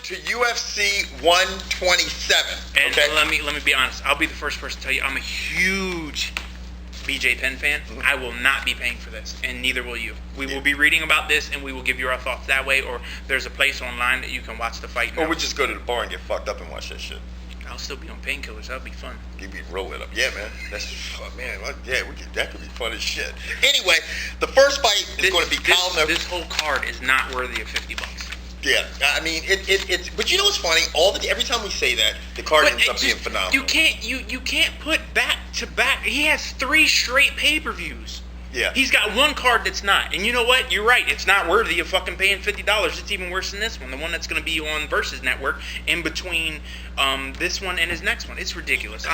to UFC 127. And okay? let me be honest. I'll be the first person to tell you I'm a huge BJ Penn fan. I will not be paying for this, and neither will you. We will be reading about this, and we will give you our thoughts that way, or there's a place online that you can watch the fight. Or we just go to the bar and get fucked up and watch that shit. I'll still be on painkillers. That'll be fun. You be rolling up. Yeah, man. That's, that could be fun as shit. Anyway, the first fight is going to be Kyle Noki. This whole card is not worthy of $50. Yeah, I mean it's. But you know what's funny? Every time we say that, the card ends up being phenomenal. You can't put back to back. He has 3 straight pay-per-views. Yeah. He's got one card that's not. And you know what? You're right. It's not worthy of fucking paying $50. It's even worse than this one. The one that's going to be on Versus Network in between this one and his next one. It's ridiculous.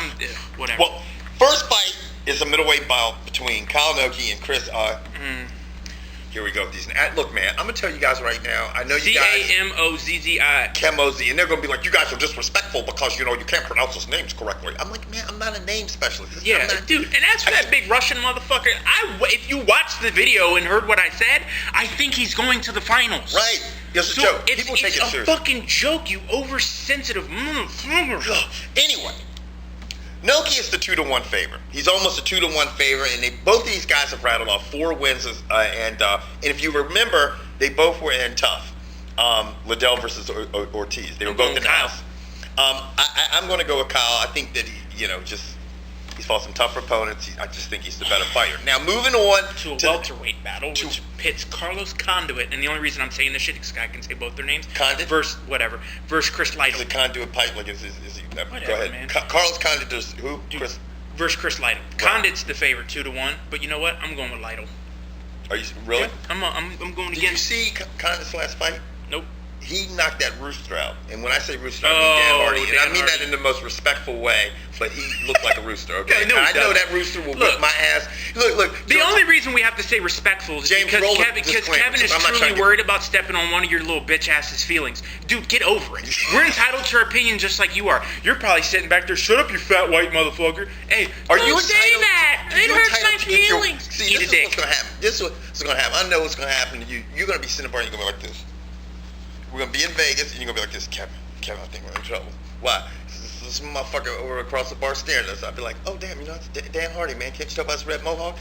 Whatever. Well, first fight is a middleweight bout between Kyle Noki and Chris. Here we go. Look, man, I'm going to tell you guys right now. I know you guys. Camozzi. Camozzi. And they're going to be like, you guys are disrespectful because, you can't pronounce his names correctly. I'm like, man, I'm not a name specialist. Yeah, dude. And as for that big Russian motherfucker, if you watched the video and heard what I said, I think he's going to the finals. Right. It's a joke. People take it seriously. It's a fucking joke, you oversensitive motherfucker. Anyway. Noki is the 2-1 favorite. He's almost a 2-1 favorite, and both these guys have rattled off 4 wins. And if you remember, they both were in tough. Liddell versus Ortiz. They were both in house. I'm going to go with Kyle. I think that he's fought some tougher opponents. I just think he's the better fighter. Now, moving on to a welterweight battle, which pits Carlos Conduit, and the only reason I'm saying this shit is because I can say both their names. Condit? Versus Chris Lytle. Is it Conduit Pipe? Like, is he? Whatever, go ahead. Man. Carlos Condit does who? Chris? Versus Chris Lytle. Right. Condit's the favorite, 2-1. But you know what? I'm going with Lytle. Are you really? Yeah, I'm going against. Did you see Condit's last fight? Nope. He knocked that rooster out. And when I say rooster, I mean Dan Hardy. And I mean that in the most respectful way, but he looked like a rooster, okay? I know that rooster will whip my ass. Look. The only reason we have to say respectful is because Kevin is truly worried about stepping on one of your little bitch asses' feelings. Dude, get over it. We're entitled to our opinion just like you are. You're probably sitting back there, shut up, you fat white motherfucker. Hey, are you say that? It hurts my feelings. See, this is what's going to happen. This is what's going to happen. I know what's going to happen to you. You're going to be sitting there and you're going to be like this. We're going to be in Vegas, and you're going to be like this, Kevin, I think we're in trouble. Why? This motherfucker over across the bar staring at us. I'd be like, oh, damn, it's Dan Hardy, man. Can't you tell by his red mohawk?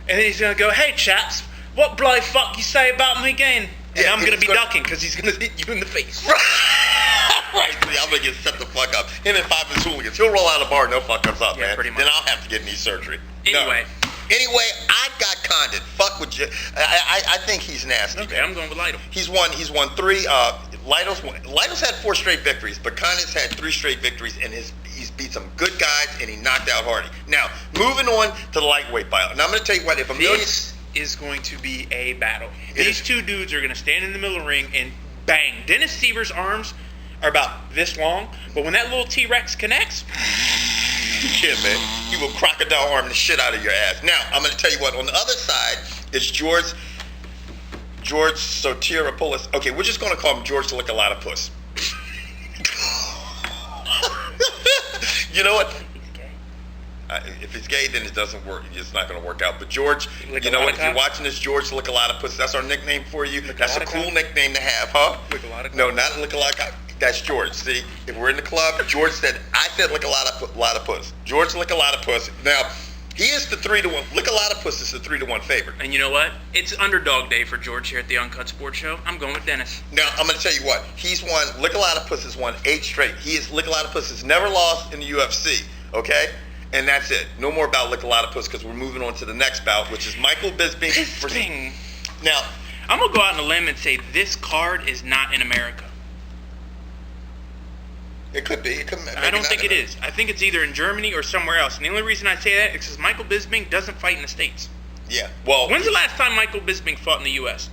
And then he's going to go, hey, chaps, what bloody fuck you say about me again? And I'm going to be ducking because he's going to hit you in the face. Right. I'm going to get set the fuck up. Him and 5 and hooligans. He'll roll out of the bar and no fuck us up, man. Pretty much. Then I'll have to get knee surgery. Anyway, I got Condit. Fuck with you. I think he's nasty. Okay, I'm going with Lytle. He's won 3. Lytle's had 4 straight victories, but Condit's had 3 straight victories, and he's beat some good guys, and he knocked out Hardy. Now, moving on to the lightweight bout. And I'm going to tell you what, this is going to be a battle. These 2 dudes are going to stand in the middle of the ring and bang. Dennis Seaver's arms are about this long, but when that little T-Rex connects, yeah, man, he will crocodile arm the shit out of your ass. Now, I'm going to tell you what, on the other side is George Sotiropoulos. Okay, we're just going to call him George to lick a lot of puss. You know what? If it's gay, then it doesn't work. It's not going to work out. But George, you know what? If you're watching this, George, lick a lot of puss. That's our nickname for you. That's a cool nickname to have, huh? No, not lick a lot of. That's George. See, if we're in the club, George said, I said lick a lot of puss. George lick a lot of puss. Now, he is the 3-1. Lick a lot of puss is the 3-1 favorite. And you know what? It's underdog day for George here at the Uncut Sports Show. I'm going with Dennis. Now, I'm going to tell you what. He's won. Lick a lot of puss has won 8 straight. Lick a lot of puss has never lost in the UFC. Okay. And that's it. No more about lick a lot of puss because we're moving on to the next bout, which is Michael Bisbing. Now, I'm going to go out on a limb and say this card is not in America. It could be. I don't think it is. I think it's either in Germany or somewhere else. And the only reason I say that is because Michael Bisbing doesn't fight in the States. Yeah. Well, when's the last time Michael Bisbing fought in the U.S.?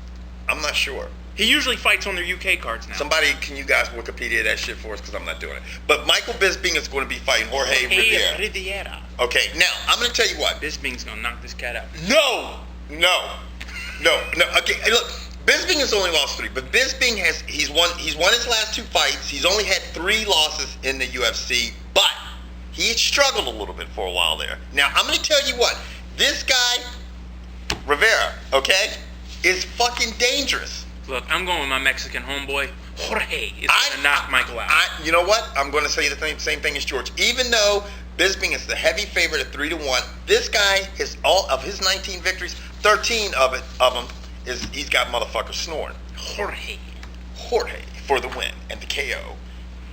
I'm not sure. He usually fights on their UK cards now. Can you guys Wikipedia that shit for us? Because I'm not doing it. But Michael Bisbing is going to be fighting Jorge Rivera. Okay, now, I'm going to tell you what. Bisbing's going to knock this cat out. No. Okay, look. Bisbing has only lost 3, but Bisbing he's won his last 2 fights. He's only had 3 losses in the UFC, but he had struggled a little bit for a while there. Now, I'm going to tell you what. This guy, Rivera, okay, is fucking dangerous. Look, I'm going with my Mexican homeboy, Jorge is going to knock Michael out. You know what? I'm going to say the same thing as George. Even though Bisbing is the heavy favorite at 3-1, this guy, all of his 19 victories, 13 of them he's got motherfuckers snoring. Jorge for the win and the KO.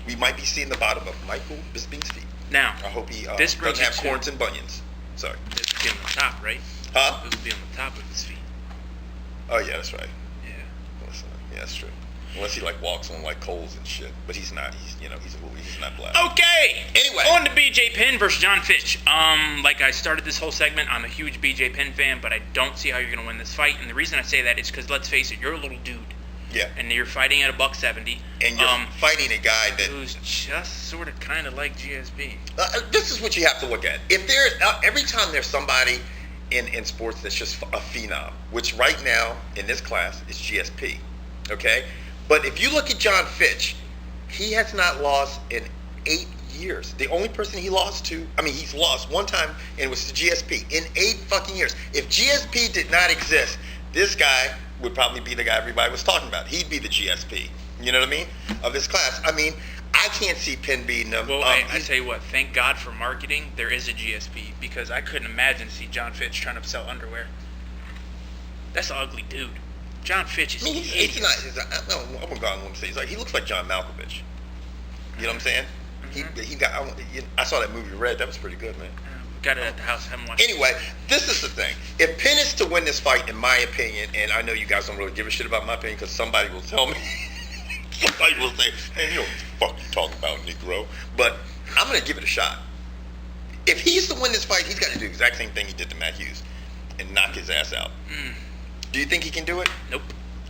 We might be seeing the bottom of Michael Bisbing's feet. Now, I hope he doesn't have corns and bunions. Sorry. This would be on the top, right? Huh? This would be on the top of his feet. Oh yeah, that's right. Yeah. Yeah, that's true. Unless he walks on coals and shit, but he's not. He's not black. Okay. Anyway, on to BJ Penn versus Jon Fitch. Like I started this whole segment, I'm a huge BJ Penn fan, but I don't see how you're gonna win this fight. And the reason I say that is because let's face it, you're a little dude. Yeah. And you're fighting at $170. And you're fighting a guy who's just sort of kind of like GSP. This is what you have to look at. If there's every time there's somebody in sports that's just a phenom, which right now in this class is GSP. Okay. But if you look at Jon Fitch, he has not lost in 8 years. The only person he lost to, he's lost one time, and it was to GSP in 8 fucking years. If GSP did not exist, this guy would probably be the guy everybody was talking about. He'd be the GSP. You know what I mean? Of this class. I can't see Penn beating him. Well, I tell you what, thank God for marketing, there is a GSP, because I couldn't imagine to see Jon Fitch trying to sell underwear. That's an ugly dude. Jon Fitch is he's not. I wouldn't go on and say he looks like John Malkovich. You know what I'm saying? Mm-hmm. He got. I saw that movie Red. That was pretty good, man. Got it at the house. Haven't watched Anyway, this is the thing. If Penn is to win this fight, in my opinion, and I know you guys don't really give a shit about my opinion because somebody will tell me. Somebody will say, "Hey, you know what the fuck you talking about, Negro?" But I'm gonna give it a shot. If he's to win this fight, he's got to do the exact same thing he did to Matt Hughes and knock his ass out. Do you think he can do it? Nope.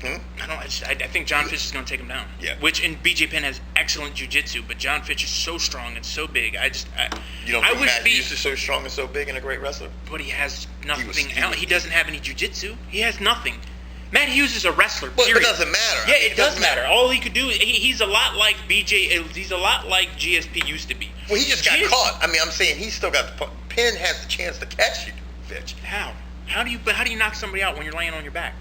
I think Jon Fitch is going to take him down. Yeah. Which, and BJ Penn has excellent jiu-jitsu, but Jon Fitch is so strong and so big. You don't think Matt Hughes is so strong and so big and a great wrestler? But he has nothing else. He doesn't have any jiu-jitsu. He has nothing. Matt Hughes is a wrestler, period. But it doesn't matter. Yeah, it does matter. All he could do is, he's a lot like he's a lot like GSP used to be. Well, he just got caught. I'm saying he's still got Penn has the chance to catch you, Fitch. How? How do you knock somebody out when you're laying on your back?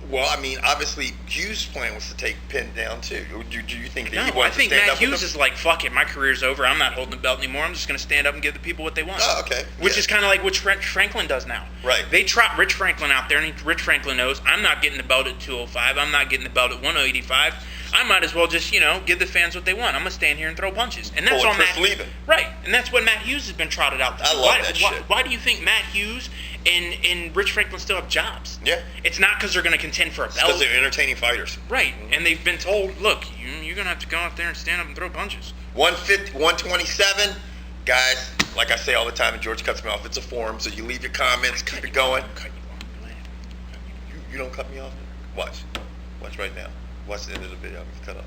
Well, obviously, Hughes' plan was to take Penn down too. Do you think that he wanted to stand up? I think Matt Hughes is like, fuck it, my career's over. I'm not holding the belt anymore. I'm just going to stand up and give the people what they want. Oh, okay. Which is kind of like what Rich Franklin does now. Right. They trot Rich Franklin out there, and Rich Franklin knows, I'm not getting the belt at 205. I'm not getting the belt at 185. I might as well just, give the fans what they want. I'm going to stand here and throw punches. And that's all Matt. Right. And that's what Matt Hughes has been trotted out there. I love that shit. Why do you think Matt Hughes and Rich Franklin still have jobs? Yeah. It's not because they're going to contend for a belt. Because they're entertaining fighters. Right. And they've been told, look, you're going to have to go out there and stand up and throw punches. 127. Guys, like I say all the time, and George cuts me off, it's a forum, so you leave your comments, keep it going. You don't cut me off? Watch right now. Watch the end of the video. I'm cut off.